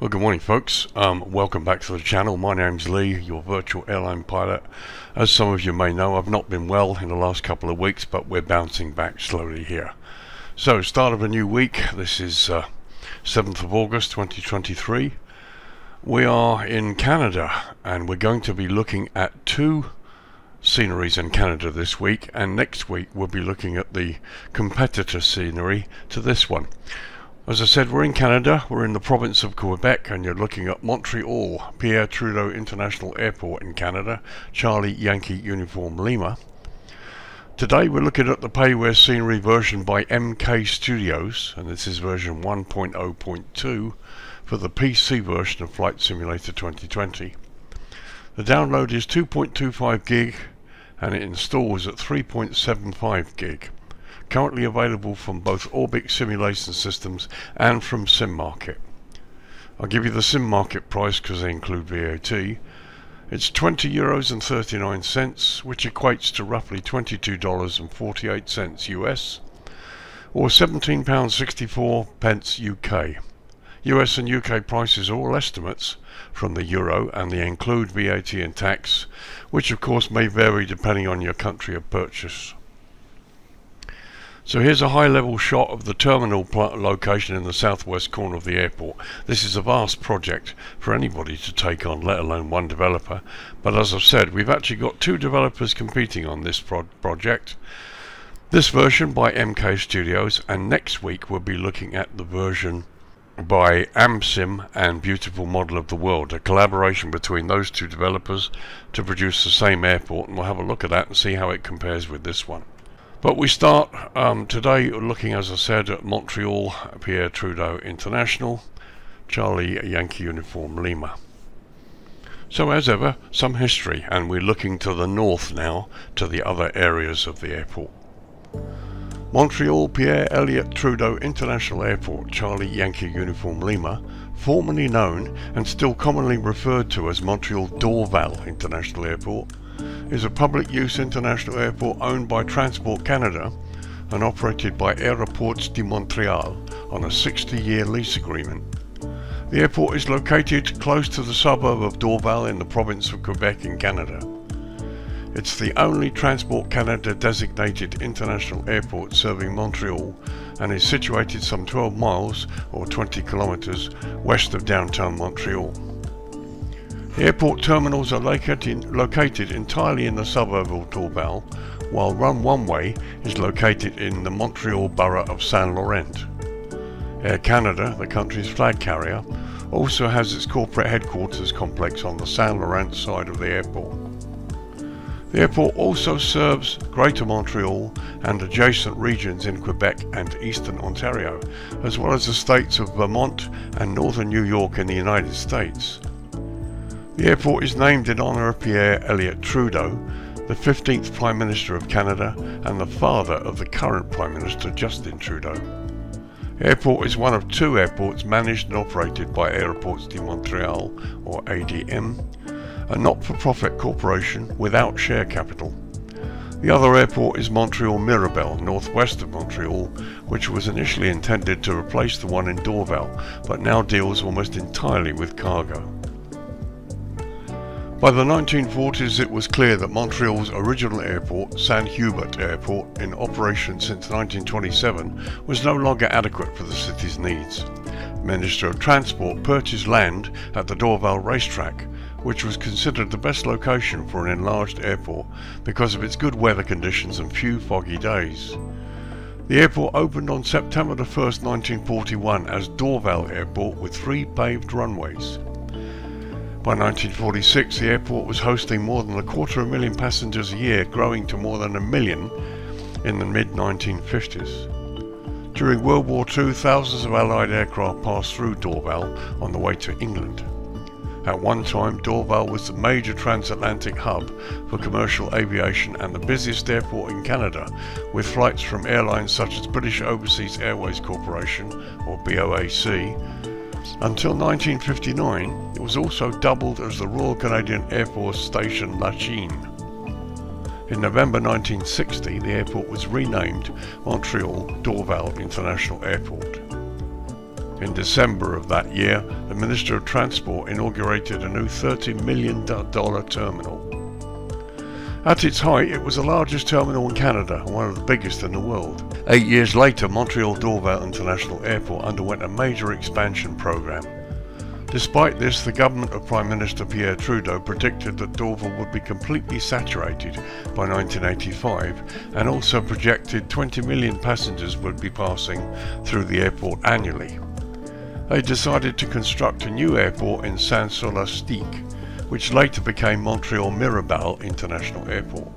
Well, good morning, folks. Welcome back to the channel. My name's Lee, your virtual airline pilot. As some of you may know, I've not been well in the last couple of weeks, but we're bouncing back slowly here. So, start of a new week. This is 7th of August 2023. We are in Canada, and we're going to be looking at two sceneries in Canada this week, and next week we'll be looking at the competitor scenery to this one. As I said, we're in Canada, we're in the province of Quebec, and you're looking at Montreal, PIERRE Trudeau International Airport in Canada, Charlie Yankee Uniform Lima. Today we're looking at the Payware scenery version by MK Studios, and this is version 1.0.2 for the PC version of Flight Simulator 2020. The download is 2.25 gig, and it installs at 3.75 gig. Currently available from both Orbix simulation systems and from SimMarket. I'll give you the SimMarket price because they include VAT. It's €20.39, which equates to roughly $22.48 US, or £17.64 UK. US and UK prices are all estimates from the euro, and they include VAT and tax, which of course may vary depending on your country of purchase. So here's a high-level shot of the terminal location in the southwest corner of the airport. This is a vast project for anybody to take on, let alone one developer. But as I've said, we've actually got two developers competing on this project. This version by MK Studios, and next week we'll be looking at the version by AmSim and Beautiful Model of the World, a collaboration between those two developers to produce the same airport, and we'll have a look at that and see how it compares with this one. But we start today looking, as I said, at Montreal, PIERRE Trudeau International, Charlie Yankee Uniform Lima. So as ever, some history, and we're looking to the north now, to the other areas of the airport. Montreal, PIERRE Elliot Trudeau International Airport, Charlie Yankee Uniform Lima, formerly known and still commonly referred to as Montreal Dorval International Airport, is a public-use international airport owned by Transport Canada and operated by Aéroports de Montreal on a 60-year lease agreement. The airport is located close to the suburb of Dorval in the province of Quebec in Canada. It's the only Transport Canada designated international airport serving Montreal and is situated some 12 miles or 20 kilometers west of downtown Montreal. The airport terminals are located entirely in the suburb of Dorval, while Run One Way is located in the Montreal borough of Saint Laurent. Air Canada, the country's flag carrier, also has its corporate headquarters complex on the Saint Laurent side of the airport. The airport also serves Greater Montreal and adjacent regions in Quebec and Eastern Ontario, as well as the states of Vermont and Northern New York in the United States. The airport is named in honour of PIERRE Elliot Trudeau, the 15th Prime Minister of Canada and the father of the current Prime Minister Justin Trudeau. The airport is one of two airports managed and operated by Aéroports de Montreal, or ADM, a not-for-profit corporation without share capital. The other airport is Montreal Mirabel, northwest of Montreal, which was initially intended to replace the one in Dorval, but now deals almost entirely with cargo. By the 1940s, it was clear that Montreal's original airport, Saint Hubert Airport, in operation since 1927, was no longer adequate for the city's needs. The Minister of Transport purchased land at the Dorval racetrack, which was considered the best location for an enlarged airport because of its good weather conditions and few foggy days. The airport opened on September 1, 1941 as Dorval Airport with 3 paved runways. By 1946, the airport was hosting more than 250,000 passengers a year, growing to more than 1 million in the mid-1950s. During World War II, thousands of Allied aircraft passed through Dorval on the way to England. At one time, Dorval was the major transatlantic hub for commercial aviation and the busiest airport in Canada, with flights from airlines such as British Overseas Airways Corporation, or BOAC. Until 1959, it was also doubled as the Royal Canadian Air Force Station Lachine. In November 1960, the airport was renamed Montreal Dorval International Airport. In December of that year, the Minister of Transport inaugurated a new $30 million terminal. At its height, it was the largest terminal in Canada and one of the biggest in the world. 8 years later, Montreal Dorval International Airport underwent a major expansion program. Despite this, the government of Prime Minister Pierre Trudeau predicted that Dorval would be completely saturated by 1985 and also projected 20 million passengers would be passing through the airport annually. They decided to construct a new airport in Saint-Solastique, which later became Montreal Mirabel International Airport.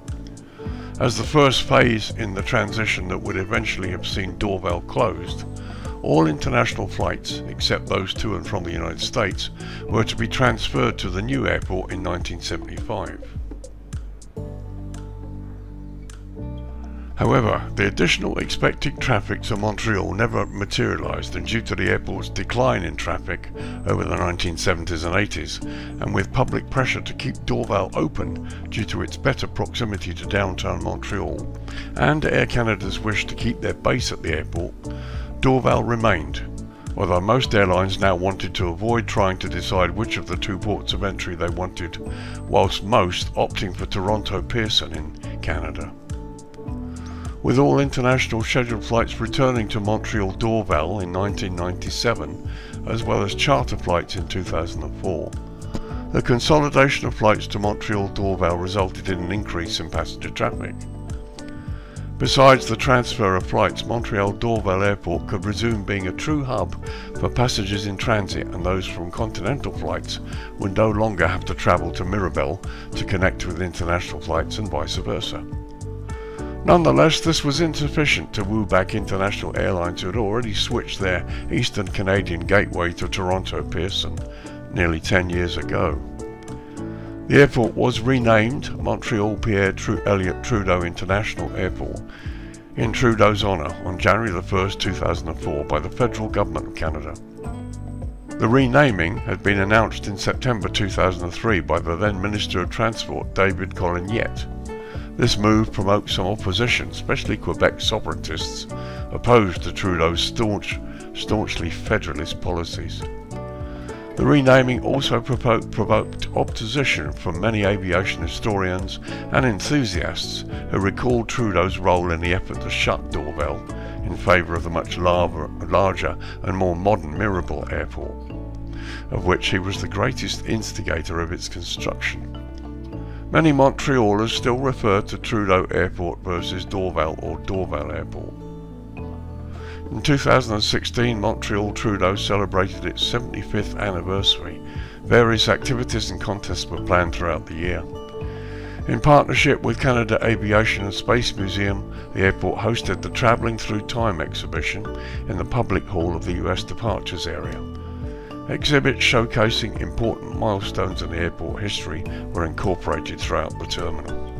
As the first phase in the transition that would eventually have seen Dorval closed, all international flights, except those to and from the United States, were to be transferred to the new airport in 1975. However, the additional expected traffic to Montreal never materialized, and due to the airport's decline in traffic over the 1970s and 80s, and with public pressure to keep Dorval open due to its better proximity to downtown Montreal, and Air Canada's wish to keep their base at the airport, Dorval remained, although most airlines now wanted to avoid trying to decide which of the two ports of entry they wanted, whilst most opting for Toronto Pearson in Canada. With all international scheduled flights returning to Montreal Dorval in 1997, as well as charter flights in 2004, the consolidation of flights to Montreal Dorval resulted in an increase in passenger traffic. Besides the transfer of flights, Montreal Dorval Airport could resume being a true hub for passengers in transit, and those from continental flights would no longer have to travel to Mirabel to connect with international flights and vice versa. Nonetheless, this was insufficient to woo back international airlines who had already switched their Eastern Canadian gateway to Toronto Pearson nearly 10 years ago. The airport was renamed Montreal PIERRE ELLIOT TRUDEAU International Airport in Trudeau's honour on January 1, 2004 by the Federal Government of Canada. The renaming had been announced in September 2003 by the then Minister of Transport, David Collignet. This move provoked some opposition, especially Quebec separatists opposed to Trudeau's staunchly federalist policies. The renaming also provoked opposition from many aviation historians and enthusiasts who recalled Trudeau's role in the effort to shut Dorval in favour of the much larger and more modern Mirabel Airport, of which he was the greatest instigator of its construction. Many Montrealers still refer to Trudeau Airport versus Dorval or Dorval Airport. In 2016, Montreal Trudeau celebrated its 75th anniversary. Various activities and contests were planned throughout the year. In partnership with Canada Aviation and Space Museum, the airport hosted the Travelling Through Time exhibition in the public hall of the US Departures area. Exhibits showcasing important milestones in the airport history were incorporated throughout the terminal.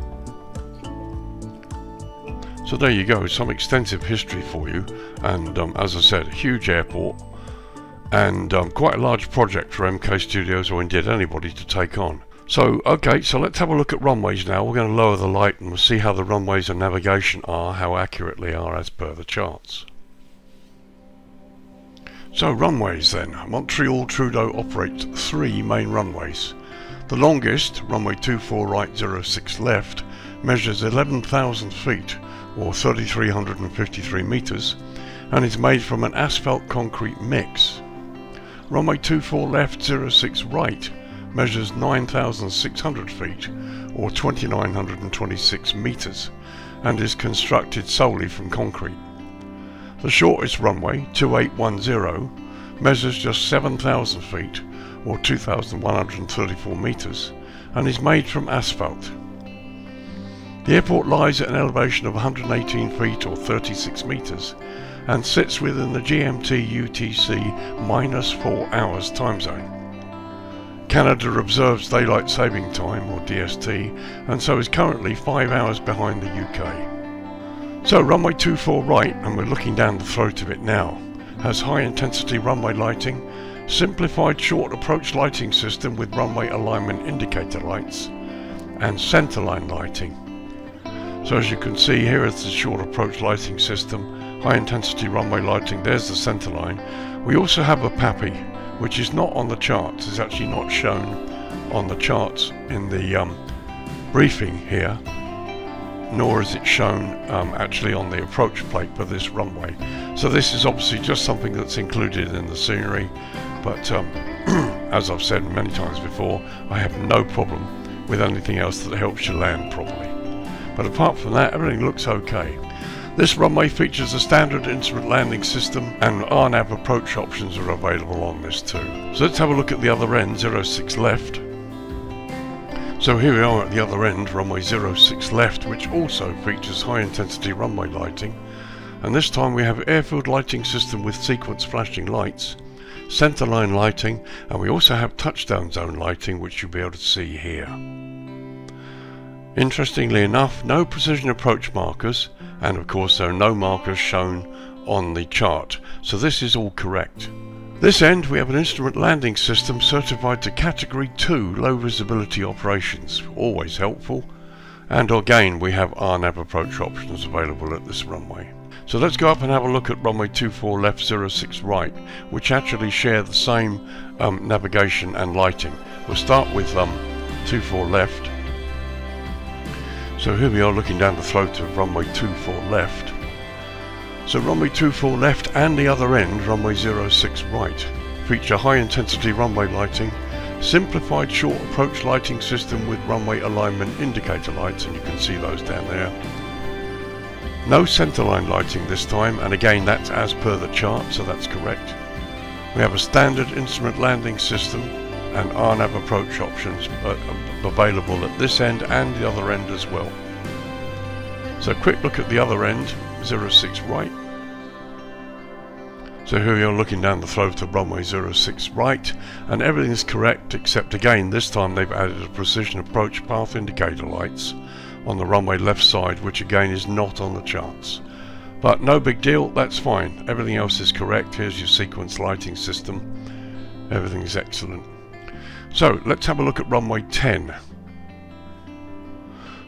So there you go, some extensive history for you, and as I said, a huge airport, and quite a large project for MK Studios, or indeed anybody, to take on. So okay, so let's have a look at runways now. We're going to lower the light and we'll see how the runways and navigation are, how accurate they are as per the charts. So runways then. Montreal Trudeau operates 3 main runways. The longest, runway 24 right 06 left, measures 11,000 feet or 3,353 meters and is made from an asphalt concrete mix. Runway 24 left 06 right measures 9,600 feet or 2,926 meters and is constructed solely from concrete. The shortest runway, 2810, measures just 7,000 feet or 2,134 meters and is made from asphalt. The airport lies at an elevation of 118 feet or 36 meters and sits within the GMT UTC -4 hours time zone. Canada observes daylight saving time or DST and so is currently 5 hours behind the UK. So runway 24 right, and we're looking down the throat of it now, has high intensity runway lighting, simplified short approach lighting system with runway alignment indicator lights, and centerline lighting. So as you can see, here is the short approach lighting system, high intensity runway lighting. There's the center line. We also have a PAPI, which is not on the charts. It's actually not shown on the charts in the briefing here, nor is it shown actually on the approach plate for this runway. So this is obviously just something that's included in the scenery, but as I've said many times before, I have no problem with anything else that helps you land properly. But apart from that, everything looks okay. This runway features a standard instrument landing system, and RNAV approach options are available on this too. So let's have a look at the other end, 06 left. So here we are at the other end, runway 06 left, which also features high intensity runway lighting. And this time we have airfield lighting system with sequence flashing lights, centerline lighting, and we also have touchdown zone lighting, which you'll be able to see here. Interestingly enough, no precision approach markers, and of course there are no markers shown on the chart, so this is all correct. This end we have an instrument landing system certified to category 2 low visibility operations, always helpful, and again we have RNAV approach options available at this runway. So let's go up and have a look at runway 24 left, 06 right, which actually share the same navigation and lighting. We'll start with 24 left. So here we are looking down the throat of runway 24 left. So runway 24 left and the other end, runway 06 right, feature high intensity runway lighting, simplified short approach lighting system with runway alignment indicator lights, and you can see those down there. No centerline lighting this time, and again that's as per the chart, so that's correct. We have a standard instrument landing system and RNAV approach options available at this end and the other end as well. So quick look at the other end, 06 right. So here we are looking down the throat of runway 06 right, and everything is correct except again this time they've added a precision approach path indicator lights on the runway left side, which again is not on the charts. But no big deal, that's fine. Everything else is correct. Here's your sequence lighting system. Everything is excellent. So let's have a look at runway 10.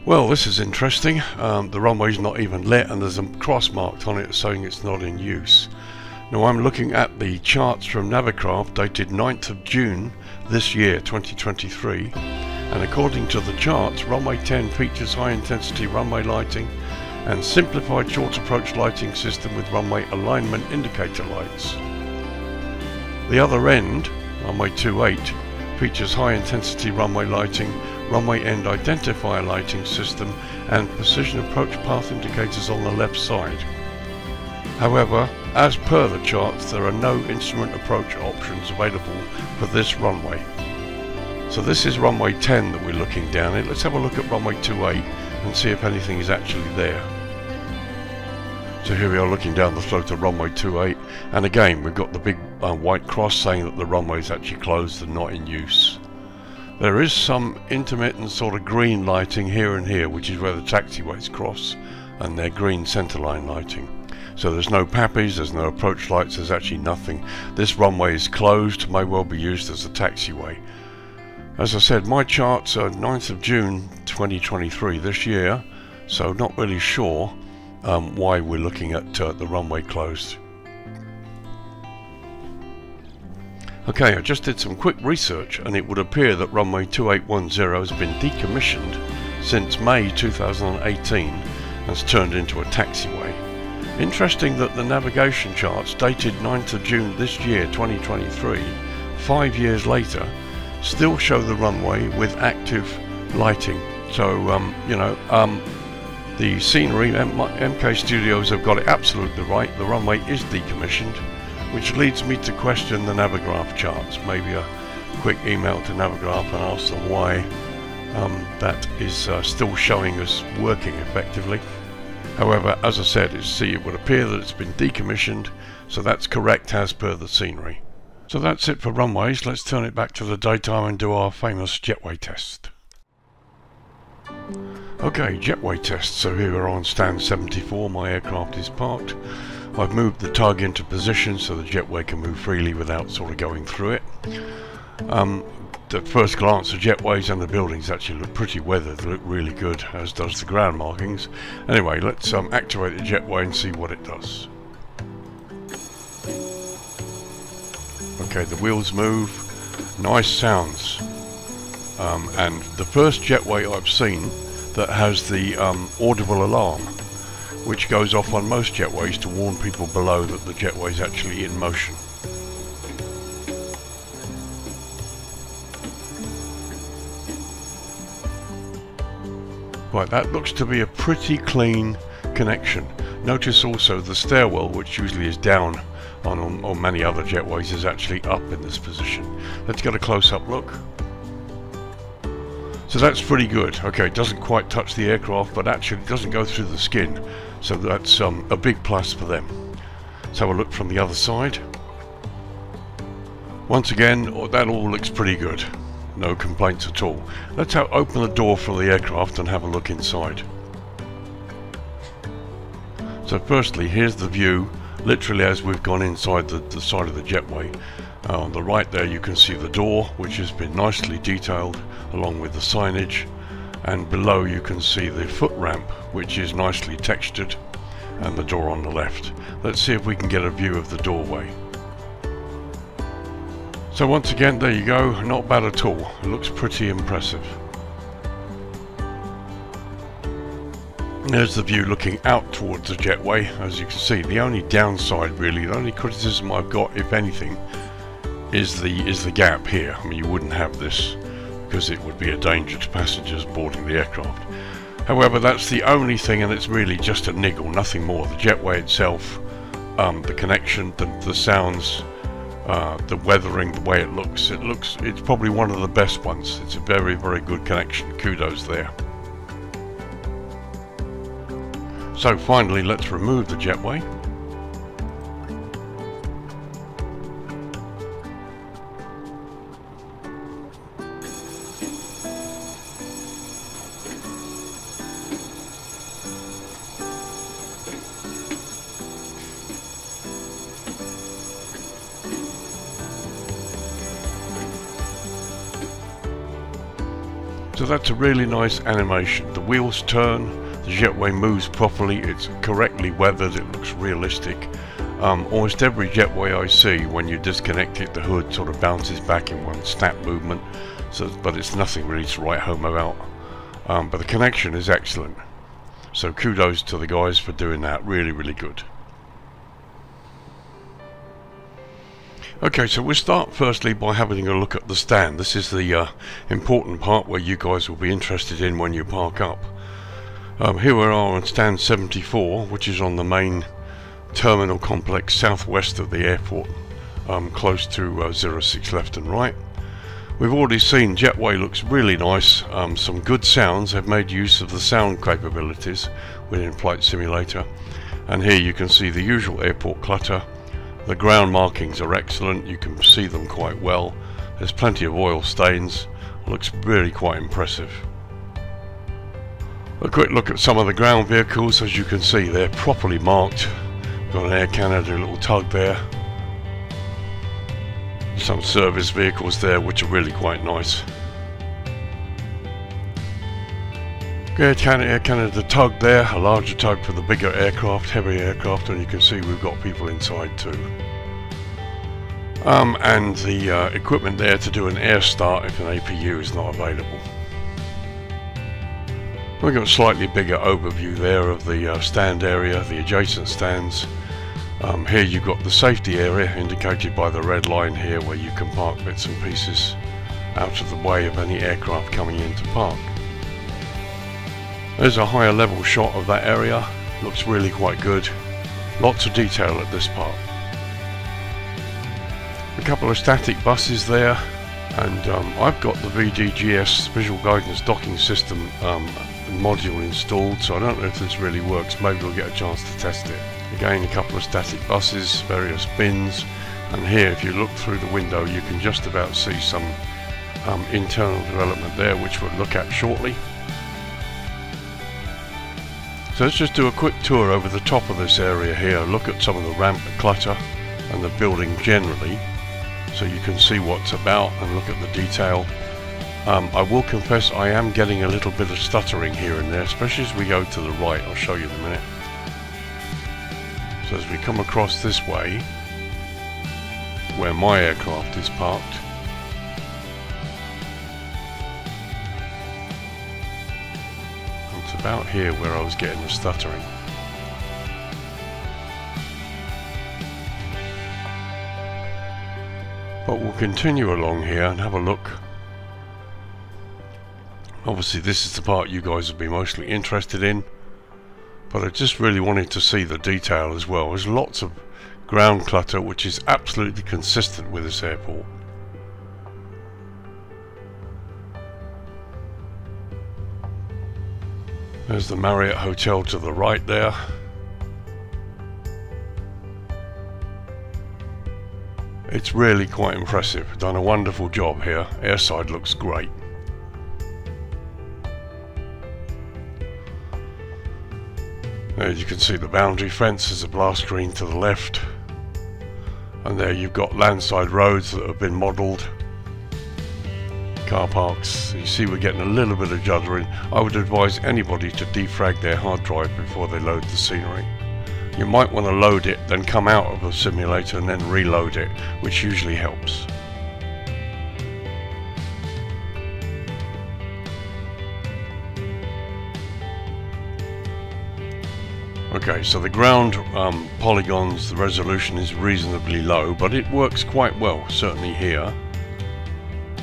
Well, this is interesting. The runway's not even lit and there's a cross marked on it saying it's not in use. Now I'm looking at the charts from Navicraft dated 9th of June this year, 2023, and according to the charts, runway 10 features high intensity runway lighting and simplified short approach lighting system with runway alignment indicator lights. The other end, runway 28, features high intensity runway lighting, runway end identifier lighting system and precision approach path indicators on the left side. However, as per the charts, there are no instrument approach options available for this runway. So this is runway 10 that we're looking down at. Let's have a look at runway 28 and see if anything is actually there. So here we are looking down the throat of runway 28, and again we've got the big white cross saying that the runway is actually closed and not in use. There is some intermittent sort of green lighting here and here, which is where the taxiways cross, and their green centerline lighting. So there's no PAPIs, there's no approach lights, there's actually nothing. This runway is closed, may well be used as a taxiway. As I said, my charts are 9th of June 2023 this year, so not really sure why we're looking at the runway closed. Okay, I just did some quick research and it would appear that runway 2810 has been decommissioned since May 2018 and has turned into a taxiway. Interesting that the navigation charts dated 9th of June this year 2023, 5 years later, still show the runway with active lighting. So the scenery, MK Studios have got it absolutely right. The runway is decommissioned, which leads me to question the Navigraph charts. Maybe a quick email to Navigraph and ask them why that is still showing us working effectively. However, as I said, it would appear that it's been decommissioned, so that's correct as per the scenery. So that's it for runways. Let's turn it back to the daytime and do our famous jetway test. Okay, jetway test. So here we're on stand 74, my aircraft is parked. I've moved the tug into position so the jetway can move freely without sort of going through it. At first glance, the jetways and the buildings actually look pretty weathered. They look really good, as does the ground markings. Anyway, let's activate the jetway and see what it does. Okay, the wheels move, nice sounds. And the first jetway I've seen that has the audible alarm, which goes off on most jetways to warn people below that the jetway is actually in motion. Right, that looks to be a pretty clean connection. Notice also the stairwell, which usually is down on many other jetways, is actually up in this position. Let's get a close-up look. So that's pretty good. Okay, it doesn't quite touch the aircraft, but actually it doesn't go through the skin. So that's a big plus for them. Let's have a look from the other side. Once again, that all looks pretty good. No complaints at all. Let's open the door for the aircraft and have a look inside. So firstly, here's the view, literally as we've gone inside the side of the jetway. On the right there you can see the door, which has been nicely detailed along with the signage, and below you can see the foot ramp, which is nicely textured, and the door on the left. Let's see if we can get a view of the doorway. So once again, there you go, not bad at all. It looks pretty impressive. There's the view looking out towards the jetway. As you can see, the only downside really, the only criticism I've got, if anything, is the gap here. I mean, you wouldn't have this because it would be a danger to passengers boarding the aircraft. However, that's the only thing, and it's really just a niggle, nothing more. The jetway itself, the connection, the sounds, the weathering, the way it looks, it's probably one of the best ones. It's a very, very good connection. Kudos there. So finally, let's remove the jetway. So that's a really nice animation. The wheels turn, the jetway moves properly, it's correctly weathered, it looks realistic. Almost every jetway I see, when you disconnect it, the hood sort of bounces back in one snap movement, but it's nothing really to write home about. But the connection is excellent. So kudos to the guys for doing that, really, really good. Okay, so we'll start firstly by having a look at the stand. This is the important part where you guys will be interested in when you park up. Here we are on stand 74, which is on the main terminal complex southwest of the airport, close to 06 left and right. We've already seen jetway looks really nice, some good sounds. They've made use of the sound capabilities within Flight Simulator, and here you can see the usual airport clutter. The ground markings are excellent, you can see them quite well. There's plenty of oil stains, looks really quite impressive. A quick look at some of the ground vehicles. As you can see, they're properly marked. Got an Air Canada little tug there. Some service vehicles there which are really quite nice. Air Canada tug there, a larger tug for the bigger aircraft, heavy aircraft, and you can see we've got people inside too. And the equipment there to do an air start if an APU is not available. We've got a slightly bigger overview there of the stand area, the adjacent stands. Here you've got the safety area indicated by the red line here, where you can park bits and pieces out of the way of any aircraft coming in to park. There's a higher level shot of that area, looks really quite good. Lots of detail at this part. A couple of static buses there, and I've got the VDGS Visual Guidance Docking System module installed, so I don't know if this really works. Maybe we'll get a chance to test it. Again, a couple of static buses, various bins, and here if you look through the window you can just about see some internal development there, which we'll look at shortly. So let's just do a quick tour over the top of this area here, look at some of the ramp clutter and the building generally, so you can see what's about and look at the detail. I will confess I am getting a little bit of stuttering here and there, especially as we go to the right. I'll show you in a minute. So as we come across this way, where my aircraft is parked. It's about here where I was getting the stuttering. But we'll continue along here and have a look. Obviously this is the part you guys will be mostly interested in, but I just really wanted to see the detail as well. There's lots of ground clutter which is absolutely consistent with this airport. There's the Marriott Hotel to the right there. It's really quite impressive. Done a wonderful job here. Airside looks great. As you can see, the boundary fence is a blast screen to the left, and there you've got landside roads that have been modelled. Car parks. You see we're getting a little bit of juddering. I would advise anybody to defrag their hard drive before they load the scenery. You might want to load it, then come out of the simulator and then reload it, which usually helps. Okay, so the ground polygons, the resolution is reasonably low, but it works quite well, certainly here.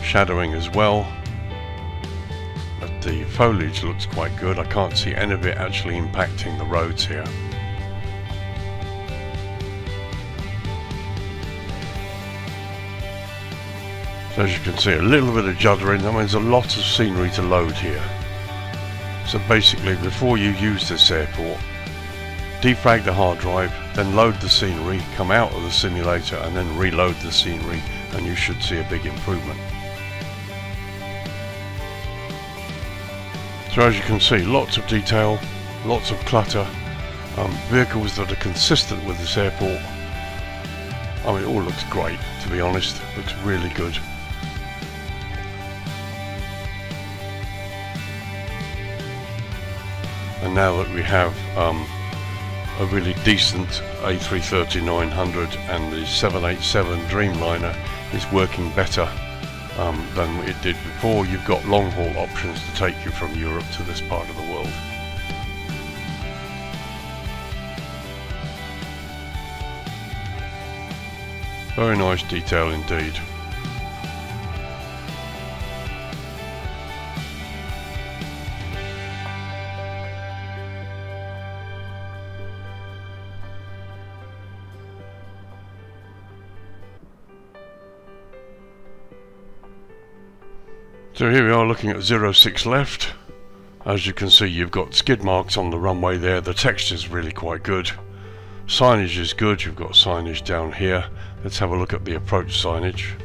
Shadowing as well. But the foliage looks quite good. I can't see any of it actually impacting the roads here. So as you can see, a little bit of juddering. I mean, there's a lot of scenery to load here. So basically, before you use this airport, defrag the hard drive, then load the scenery, come out of the simulator and then reload the scenery, and you should see a big improvement. So as you can see, lots of detail, lots of clutter, vehicles that are consistent with this airport. I mean, it all looks great, to be honest. Looks really good. And now that we have a really decent A330-900 and the 787 Dreamliner is working better than it did before, you've got long haul options to take you from Europe to this part of the world. Very nice detail indeed. So here we are looking at 06 left. As you can see, you've got skid marks on the runway there. The texture's really quite good. Signage is good. You've got signage down here. Let's have a look at the approach signage.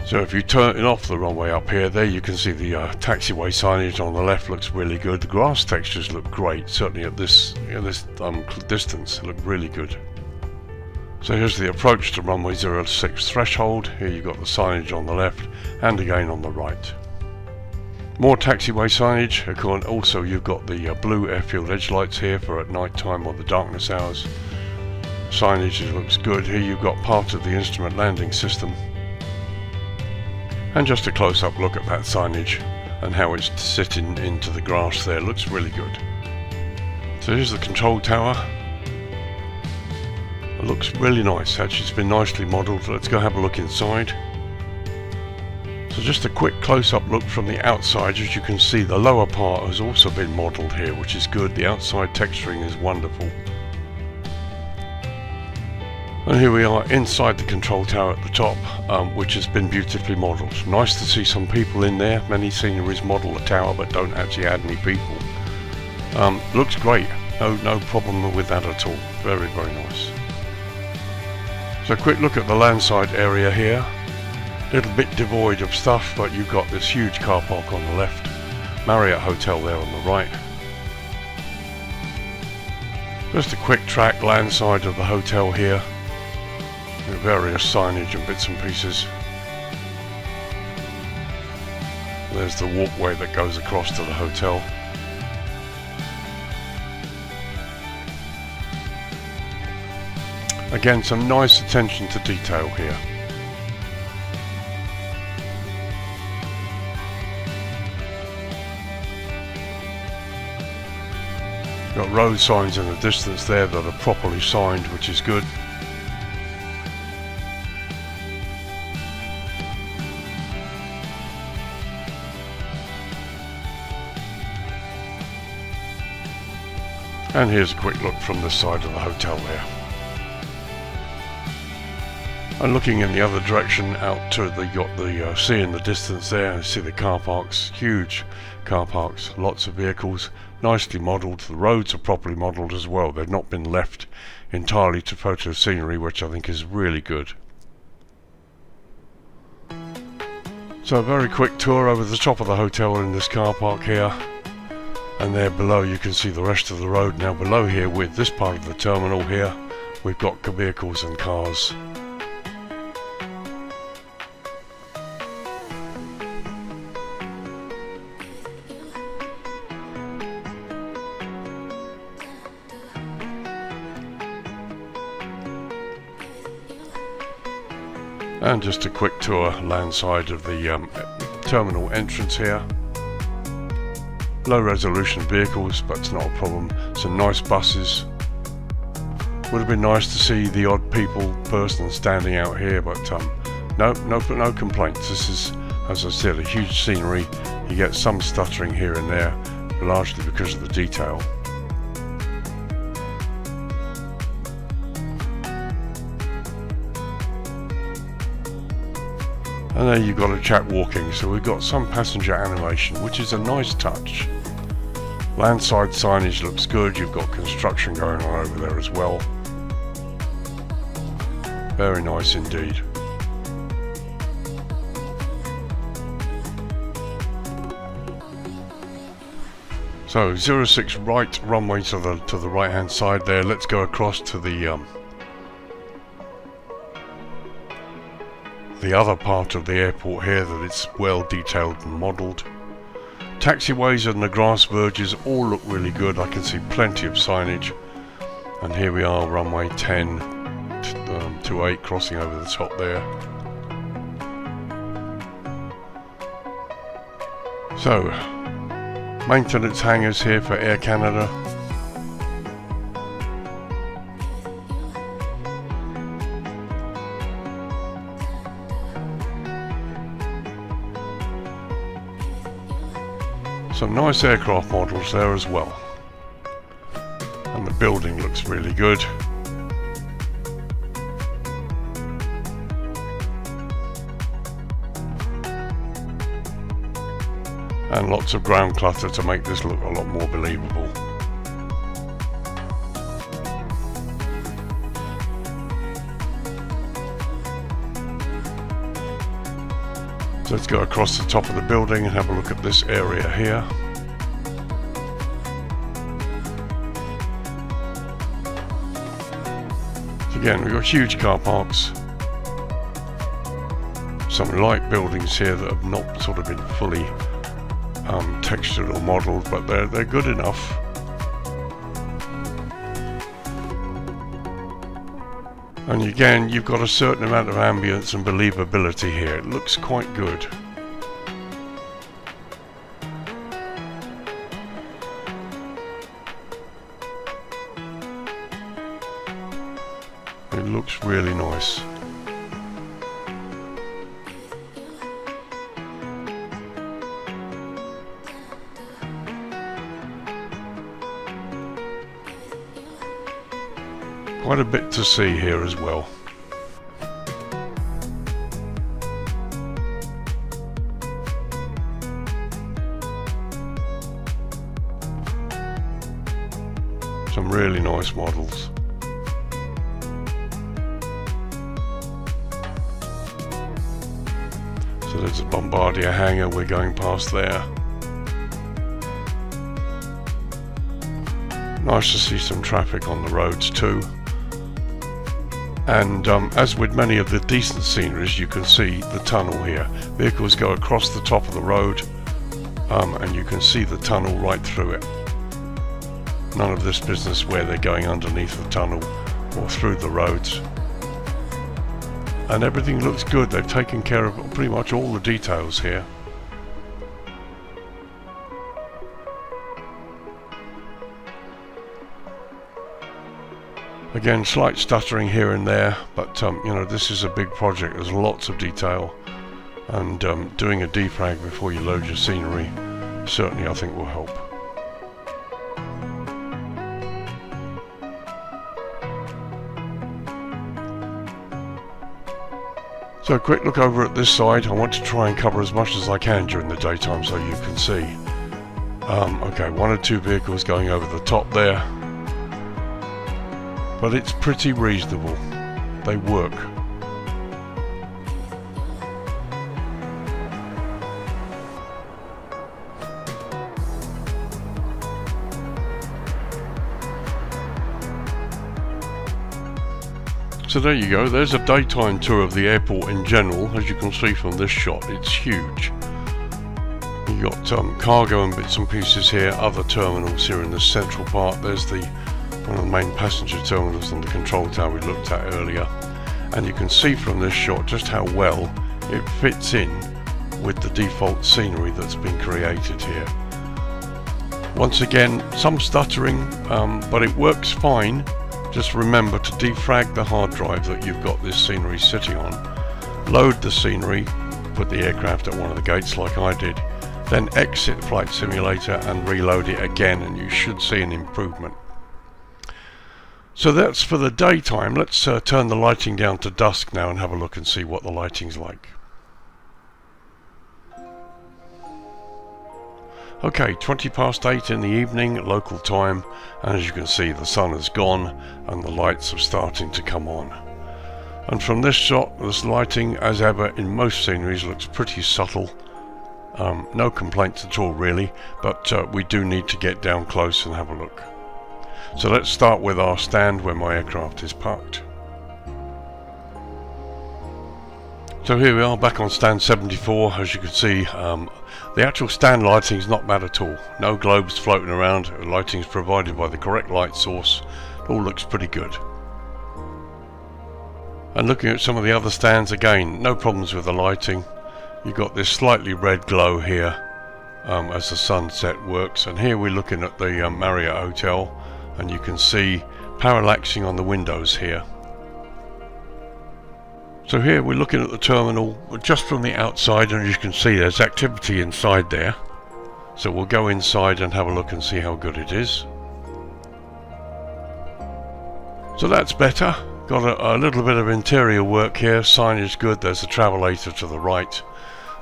So if you turn it off the runway up here, there you can see the taxiway signage on the left looks really good. The grass textures look great, certainly at this distance, they look really good. So here's the approach to runway 06 threshold. Here you've got the signage on the left and again on the right. More taxiway signage. Also you've got the blue airfield edge lights here for at night time or the darkness hours. Signage looks good. Here you've got part of the instrument landing system. And just a close-up look at that signage and how it's sitting into the grass there. Looks really good. So here's the control tower. It looks really nice. Actually, it's been nicely modelled. Let's go have a look inside. So just a quick close-up look from the outside. As you can see, the lower part has also been modelled here, which is good. The outside texturing is wonderful. And here we are inside the control tower at the top, which has been beautifully modelled. Nice to see some people in there. Many sceneries model the tower but don't actually add any people. Looks great. No problem with that at all. Very, very nice. So a quick look at the landside area here. A little bit devoid of stuff, but you've got this huge car park on the left. Marriott Hotel there on the right. Just a quick track landside of the hotel here. With various signage and bits and pieces. There's the walkway that goes across to the hotel. Again, some nice attention to detail here. Got road signs in the distance there that are properly signed, which is good. And here's a quick look from the side of the hotel there. And looking in the other direction out to the sea in the distance there, and see the car parks, huge car parks, lots of vehicles, nicely modelled. The roads are properly modelled as well. They've not been left entirely to photo scenery, which I think is really good. So a very quick tour over the top of the hotel in this car park here. And there below you can see the rest of the road. Now below here, with this part of the terminal here, we've got vehicles and cars. And just a quick tour landside of the terminal entrance here. Low resolution vehicles, but it's not a problem. Some nice buses. Would have been nice to see the odd person standing out here, but no complaints. This is, as I said, a huge scenery. You get some stuttering here and there, largely because of the detail. And there you've got a chap walking, so we've got some passenger animation, which is a nice touch. Landside signage looks good. You've got construction going on over there as well. Very nice indeed. So 06 right runway to the right hand side there. Let's go across to the other part of the airport here that it's well detailed and modelled. Taxiways and the grass verges all look really good. I can see plenty of signage. And here we are, runway 10 to 8, crossing over the top there. So, maintenance hangars here for Air Canada. Some nice aircraft models there as well. And the building looks really good. And lots of ground clutter to make this look a lot more believable. So let's go across the top of the building and have a look at this area here. So again, we've got huge car parks. Some light buildings here that have not sort of been fully textured or modelled, but they're good enough. And again, you've got a certain amount of ambience and believability here. It looks quite good. It looks really nice. Quite a bit to see here as well. Some really nice models. So there's a Bombardier hangar, we're going past there. Nice to see some traffic on the roads too. And as with many of the decent sceneries, you can see the tunnel here. Vehicles go across the top of the road and you can see the tunnel right through it. None of this business where they're going underneath the tunnel or through the roads. And everything looks good. They've taken care of pretty much all the details here. Again, slight stuttering here and there, but you know, this is a big project. There's lots of detail, and doing a defrag before you load your scenery certainly, I think, will help. So a quick look over at this side. I want to try and cover as much as I can during the daytime so you can see. Okay, one or two vehicles going over the top there, but it's pretty reasonable. They work. So there you go, there's a daytime tour of the airport in general. As you can see from this shot, it's huge. You've got cargo and bits and pieces here, other terminals here in the central part. There's one of the main passenger terminals on the control tower we looked at earlier. And you can see from this shot just how well it fits in with the default scenery that's been created here. Once again, some stuttering, but it works fine. Just remember to defrag the hard drive that you've got this scenery sitting on, load the scenery, put the aircraft at one of the gates like I did, then exit Flight Simulator and reload it again, and you should see an improvement. So that's for the daytime. Let's turn the lighting down to dusk now and have a look and see what the lighting's like. Okay, 8:20 in the evening, local time, and as you can see, the sun has gone and the lights are starting to come on. And from this shot, this lighting, as ever in most sceneries, looks pretty subtle. No complaints at all really, but we do need to get down close and have a look. So let's start with our stand where my aircraft is parked. So here we are back on stand 74. As you can see, the actual stand lighting is not bad at all. No globes floating around. Lighting is provided by the correct light source. It all looks pretty good. And looking at some of the other stands, again, no problems with the lighting. You've got this slightly red glow here as the sunset works. And here we're looking at the Marriott Hotel, and you can see parallaxing on the windows here. So here we're looking at the terminal just from the outside, and as you can see, there's activity inside there. So we'll go inside and have a look and see how good it is. So that's better. Got a little bit of interior work here. Sign is good. There's a travelator to the right,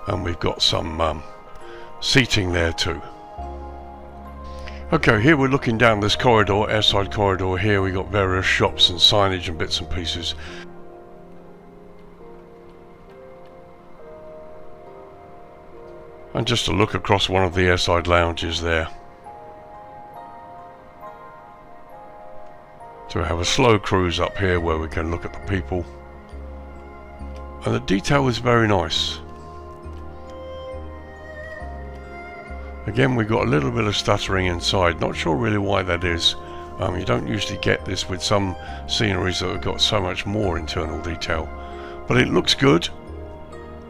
and we've got some seating there too. Okay, here we're looking down this corridor, airside corridor here. We've got various shops and signage and bits and pieces. And just a look across one of the airside lounges there. So we have a slow cruise up here where we can look at the people. And the detail is very nice. Again, we've got a little bit of stuttering inside. Not sure really why that is. You don't usually get this with some sceneries that have got so much more internal detail. But it looks good.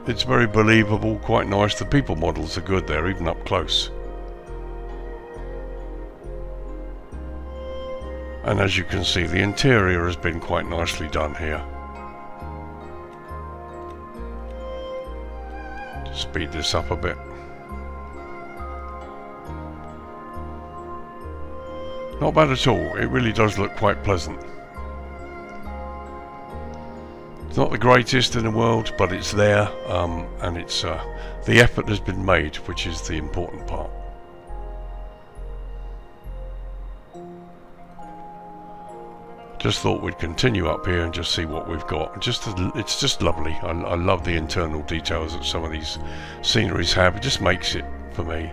It's very believable, quite nice. The people models are good there, even up close. And as you can see, the interior has been quite nicely done here. Just speed this up a bit. Not bad at all. It really does look quite pleasant. It's not the greatest in the world, but it's there, and it's the effort has been made, which is the important part. Just thought we'd continue up here and just see what we've got. It's just lovely. I love the internal details that some of these sceneries have. It just makes it for me.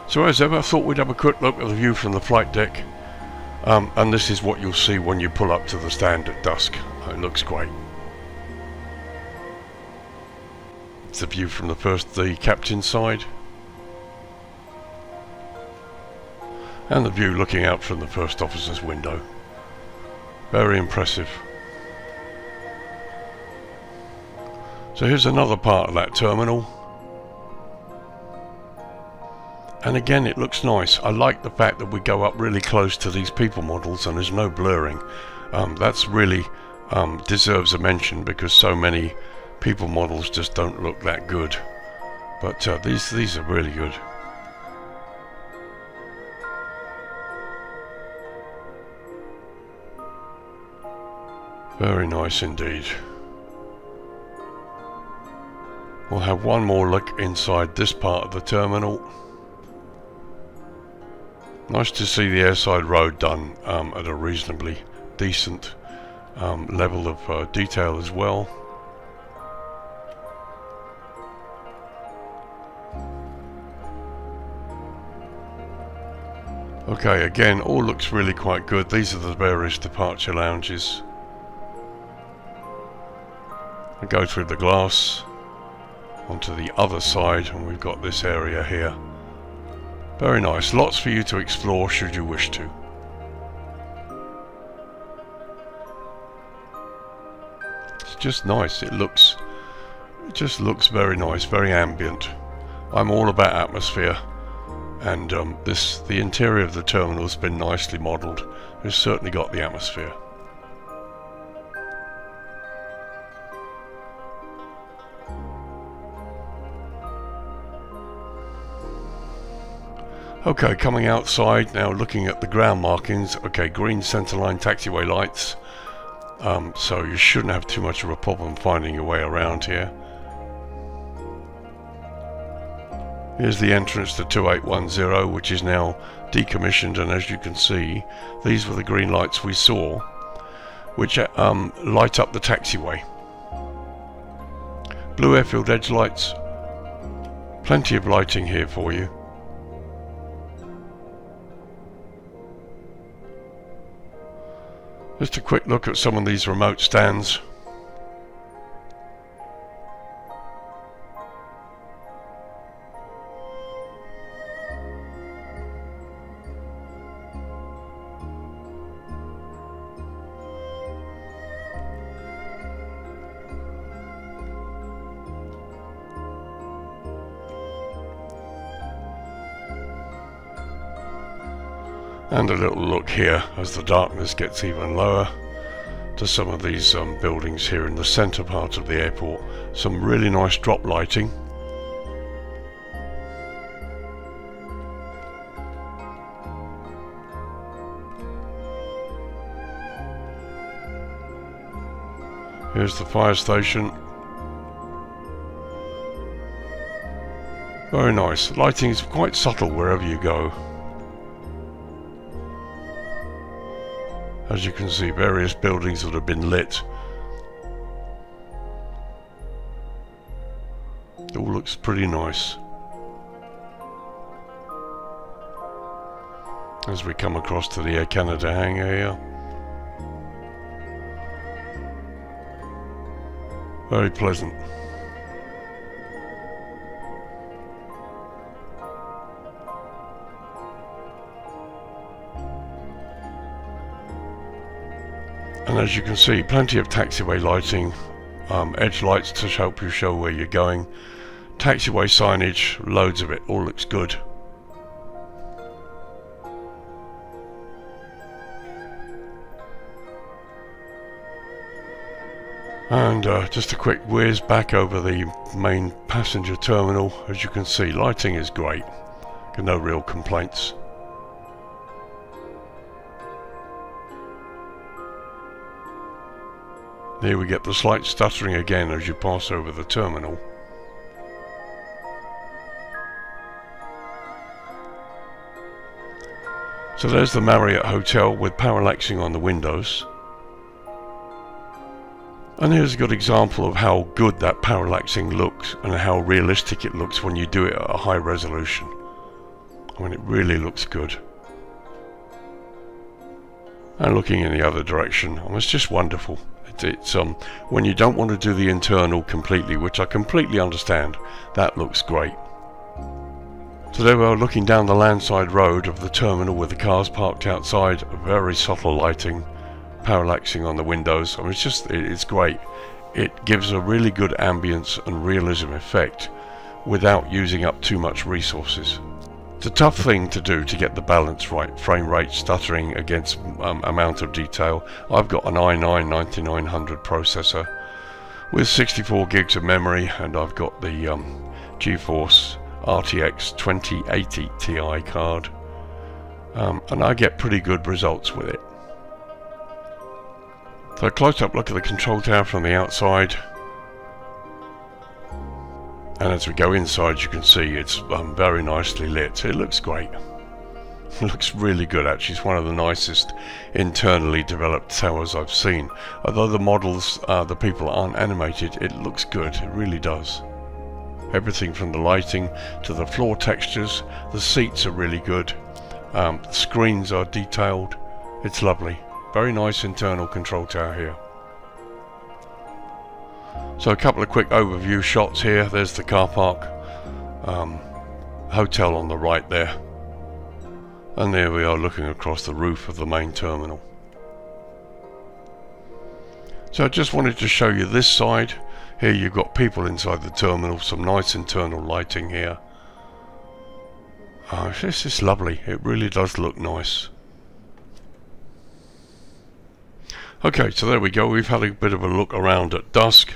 So as ever, I thought we'd have a quick look at the view from the flight deck, and this is what you'll see when you pull up to the stand at dusk. It looks great. It's the view from the captain's side. And the view looking out from the first officer's window. Very impressive. So here's another part of that terminal. And again, it looks nice. I like the fact that we go up really close to these people models and there's no blurring. That's really deserves a mention, because so many people models just don't look that good. But these are really good. Very nice indeed. We'll have one more look inside this part of the terminal. Nice to see the airside road done at a reasonably decent level of detail as well. Okay, again, all looks really quite good. These are the various departure lounges. I go through the glass onto the other side, and we've got this area here. Very nice. Lots for you to explore should you wish to. It's just nice. It just looks very nice, very ambient. I'm all about atmosphere, and the interior of the terminal has been nicely modelled. It's certainly got the atmosphere. Okay, coming outside now, looking at the ground markings. Okay, green centerline taxiway lights, so you shouldn't have too much of a problem finding your way around here. Here's the entrance to 2810, which is now decommissioned, and as you can see, these were the green lights we saw, which light up the taxiway. Blue airfield edge lights, plenty of lighting here for you. Just a quick look at some of these remote stands. And a little look here as the darkness gets even lower to some of these buildings here in the centre part of the airport. Some really nice drop lighting. Here's the fire station. Very nice. Lighting is quite subtle wherever you go. As you can see, various buildings that have been lit. It all looks pretty nice. As we come across to the Air Canada hangar here. Very pleasant. And as you can see, plenty of taxiway lighting, edge lights to help you show where you're going, taxiway signage, loads of it, all looks good. And just a quick whiz back over the main passenger terminal. As you can see, lighting is great, no real complaints. Here we get the slight stuttering again as you pass over the terminal. So there's the Marriott Hotel with parallaxing on the windows. And here's a good example of how good that parallaxing looks and how realistic it looks when you do it at a high resolution. I mean, it really looks good. And looking in the other direction, it's just wonderful. It's when you don't want to do the internal completely, which I completely understand, that looks great. So there we are, looking down the landside road of the terminal with the cars parked outside. Very subtle lighting, parallaxing on the windows. I mean, it's great. It gives a really good ambience and realism effect without using up too much resources. It's a tough thing to do to get the balance right, frame rate stuttering against amount of detail. I've got an i9-9900 processor with 64 gigs of memory, and I've got the GeForce RTX 2080 Ti card, and I get pretty good results with it. So a close-up look at the control tower from the outside, and as we go inside you can see it's very nicely lit. It looks great. It looks really good actually. It's one of the nicest internally developed towers I've seen. Although the models, the people aren't animated, it looks good. It really does. Everything from the lighting to the floor textures, the seats are really good, the screens are detailed. It's lovely. Very nice internal control tower here. So a couple of quick overview shots here. There's the car park, hotel on the right there, and there we are looking across the roof of the main terminal. So I just wanted to show you this side. Here you've got people inside the terminal, some nice internal lighting here. This is lovely. It really does look nice. Okay, so there we go. We've had a bit of a look around at dusk.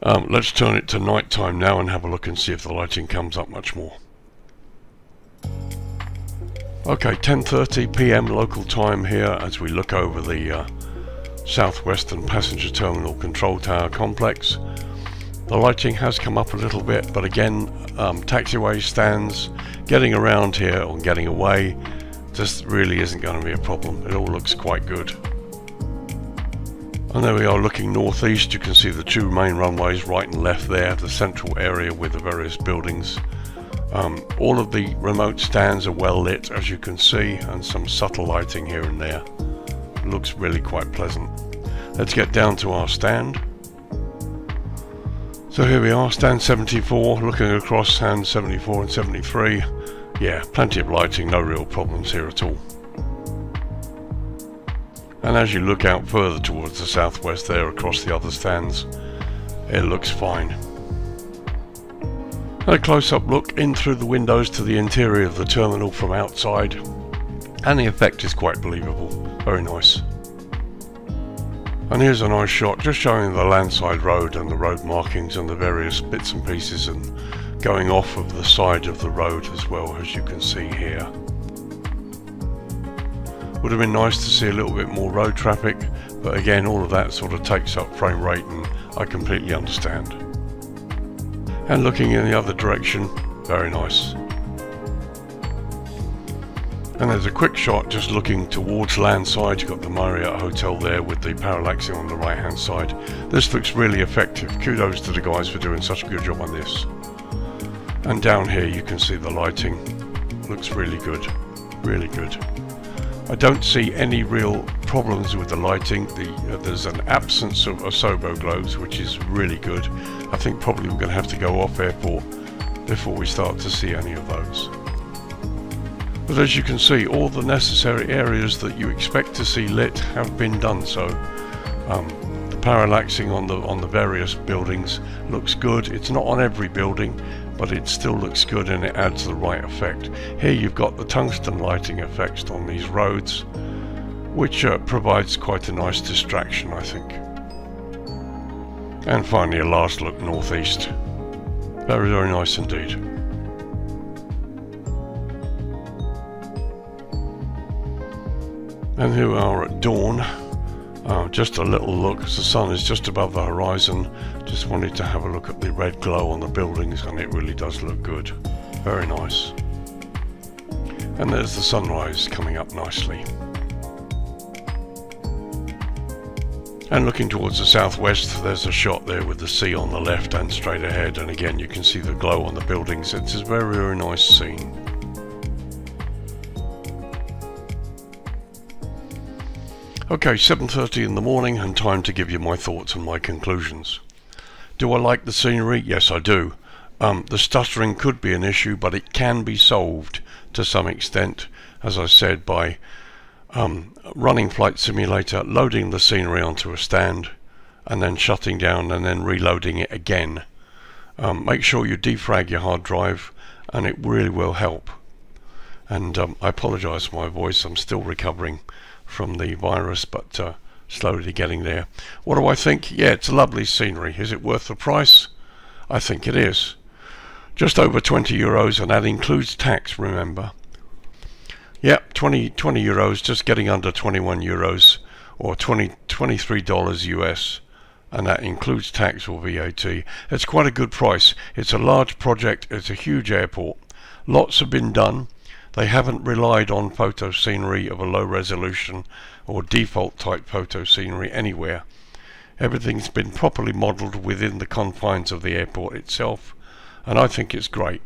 Let's turn it to night time now and have a look and see if the lighting comes up much more. Okay, 10:30 PM local time here as we look over the Southwestern Passenger Terminal Control Tower complex. The lighting has come up a little bit, but again, taxiway stands, getting around here or getting away, just really isn't going to be a problem. It all looks quite good. And there we are looking northeast. You can see the two main runways right and left there, the central area with the various buildings. All of the remote stands are well lit, as you can see, and some subtle lighting here and there. It looks really quite pleasant. Let's get down to our stand. So here we are, stand 74, looking across stand 74 and 73. Yeah, plenty of lighting, no real problems here at all. And as you look out further towards the southwest there across the other stands, it looks fine. And a close-up look in through the windows to the interior of the terminal from outside, and the effect is quite believable. Very nice. And here's a nice shot just showing the landside road and the road markings and the various bits and pieces, and going off of the side of the road as well, as you can see here. Would have been nice to see a little bit more road traffic, but again all of that sort of takes up frame rate, and I completely understand. And looking in the other direction, very nice. And there's a quick shot just looking towards landside. You've got the Marriott Hotel there with the parallaxing on the right hand side. This looks really effective. Kudos to the guys for doing such a good job on this. And down here you can see the lighting. Looks really good. Really good. I don't see any real problems with the lighting. There's an absence of Asobo globes, which is really good. I think probably we're going to have to go off airport before we start to see any of those. But as you can see, all the necessary areas that you expect to see lit have been done so. The parallaxing on the various buildings looks good. It's not on every building, but it still looks good and it adds the right effect. Here you've got the tungsten lighting effects on these roads, which provides quite a nice distraction, I think. And finally a last look northeast. Very, very nice indeed. And here we are at dawn. Just a little look as the sun is just above the horizon. Just wanted to have a look at the red glow on the buildings, and it really does look good. Very nice. And there's the sunrise coming up nicely. And looking towards the southwest, there's a shot there with the sea on the left and straight ahead, and again you can see the glow on the buildings. It's a very, very nice scene. Okay, 7:30 in the morning, and time to give you my thoughts and my conclusions. Do I like the scenery? Yes, I do. The stuttering could be an issue, but it can be solved to some extent, as I said, by running Flight Simulator, loading the scenery onto a stand, and then shutting down and then reloading it again. Make sure you defrag your hard drive, and it really will help. And I apologize for my voice, I'm still recovering from the virus, but slowly getting there. What do I think? Yeah, it's a lovely scenery. Is it worth the price? I think it is. Just over 20 euros, and that includes tax, remember. Yep, 20 euros, just getting under 21 euros, or $23 US, and that includes tax or VAT. It's quite a good price. It's a large project, it's a huge airport. Lots have been done. They haven't relied on photo scenery of a low resolution or default type photo scenery anywhere. Everything's been properly modelled within the confines of the airport itself, and I think it's great.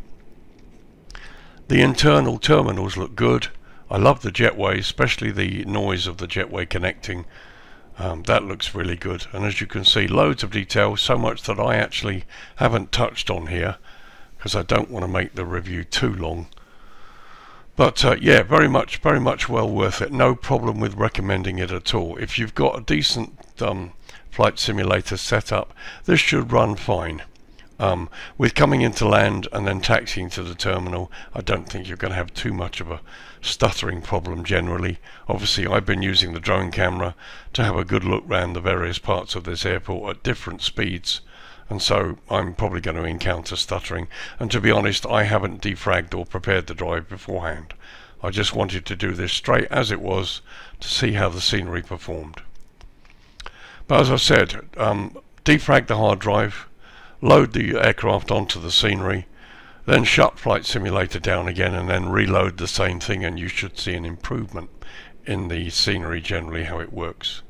The internal terminals look good. I love the jetway, especially the noise of the jetway connecting. That looks really good, and as you can see, loads of detail, so much that I actually haven't touched on here because I don't want to make the review too long. But yeah, very much well worth it. No problem with recommending it at all. If you've got a decent flight simulator set up, this should run fine. With coming into land and then taxiing to the terminal, I don't think you're going to have too much of a stuttering problem generally. Obviously, I've been using the drone camera to have a good look around the various parts of this airport at different speeds, and so I'm probably going to encounter stuttering. And to be honest, I haven't defragged or prepared the drive beforehand. I just wanted to do this straight as it was to see how the scenery performed. But as I said, defrag the hard drive, load the aircraft onto the scenery, then shut Flight Simulator down again, and then reload the same thing, and you should see an improvement in the scenery generally, how it works.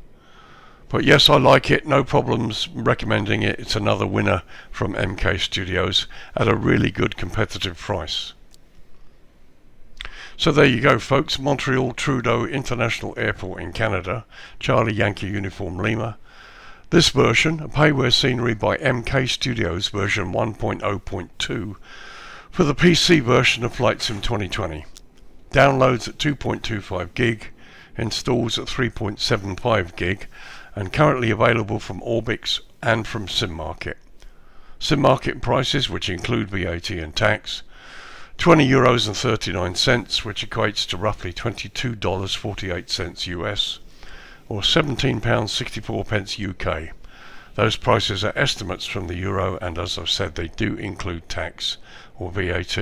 But yes, I like it, no problems recommending it. It's another winner from MK Studios at a really good competitive price. So there you go, folks. Montreal Trudeau International Airport in Canada, Charlie Yankee Uniform Lima. This version, a payware scenery by MK Studios version 1.0.2 for the PC version of Flight Sim 2020. Downloads at 2.25 gig, installs at 3.75 gig, and currently available from Orbix and from SimMarket. SimMarket prices, which include VAT and tax, €20.39, which equates to roughly $22.48 US, or £17.64 UK. Those prices are estimates from the euro, and as I've said, they do include tax or VAT,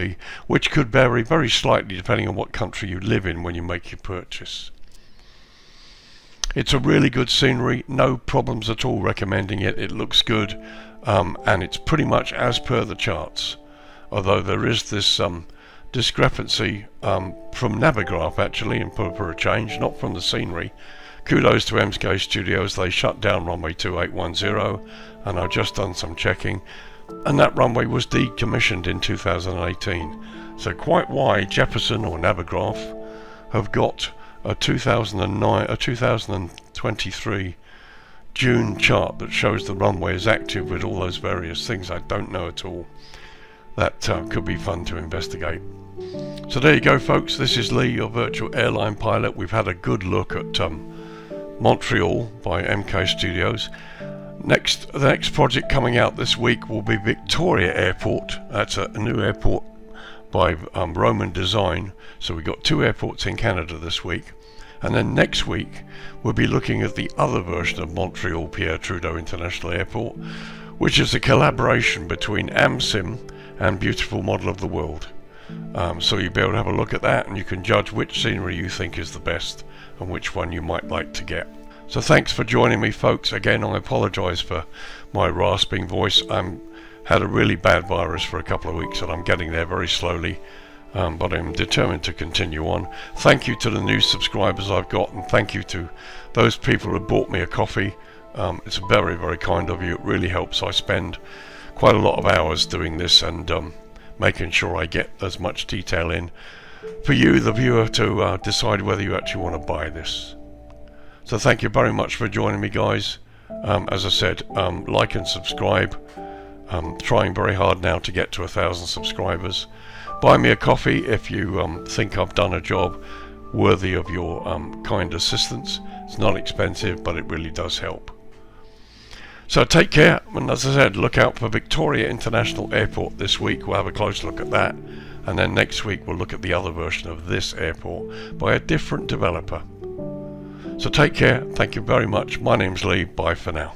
which could vary very slightly depending on what country you live in when you make your purchase. It's a really good scenery, no problems at all recommending it. It looks good, and it's pretty much as per the charts, although there is this discrepancy from Navigraph actually, and for a change, not from the scenery. Kudos to MK Studios, they shut down runway 2810, and I've just done some checking, and that runway was decommissioned in 2018. So quite why Jefferson or Navigraph have got a 2023 June chart that shows the runway is active with all those various things. I don't know at all. That could be fun to investigate. So there you go, folks. This is Lee, your virtual airline pilot. We've had a good look at Montreal by MK Studios. The next project coming out this week will be Victoria Airport. That's a new airport by Roman Design. So we've got two airports in Canada this week. And then next week we'll be looking at the other version of Montreal Pierre Trudeau International Airport, which is a collaboration between AmSim and Beautiful Model of the World. So you'll be able to have a look at that, and you can judge which scenery you think is the best and which one you might like to get. So thanks for joining me, folks. Again, I apologize for my rasping voice. Had a really bad virus for a couple of weeks, and I'm getting there very slowly, but I'm determined to continue on. Thank you to the new subscribers I've got, and thank you to those people who bought me a coffee. It's very, very kind of you. It really helps. I spend quite a lot of hours doing this and making sure I get as much detail in for you, the viewer, to decide whether you actually want to buy this. So thank you very much for joining me, guys. As I said, like and subscribe. I'm trying very hard now to get to 1,000 subscribers. Buy me a coffee if you think I've done a job worthy of your kind assistance. It's not expensive, but it really does help. So take care, and as I said, look out for Victoria International Airport this week. We'll have a close look at that, and then next week we'll look at the other version of this airport by a different developer. So take care, thank you very much. My name's Lee, bye for now.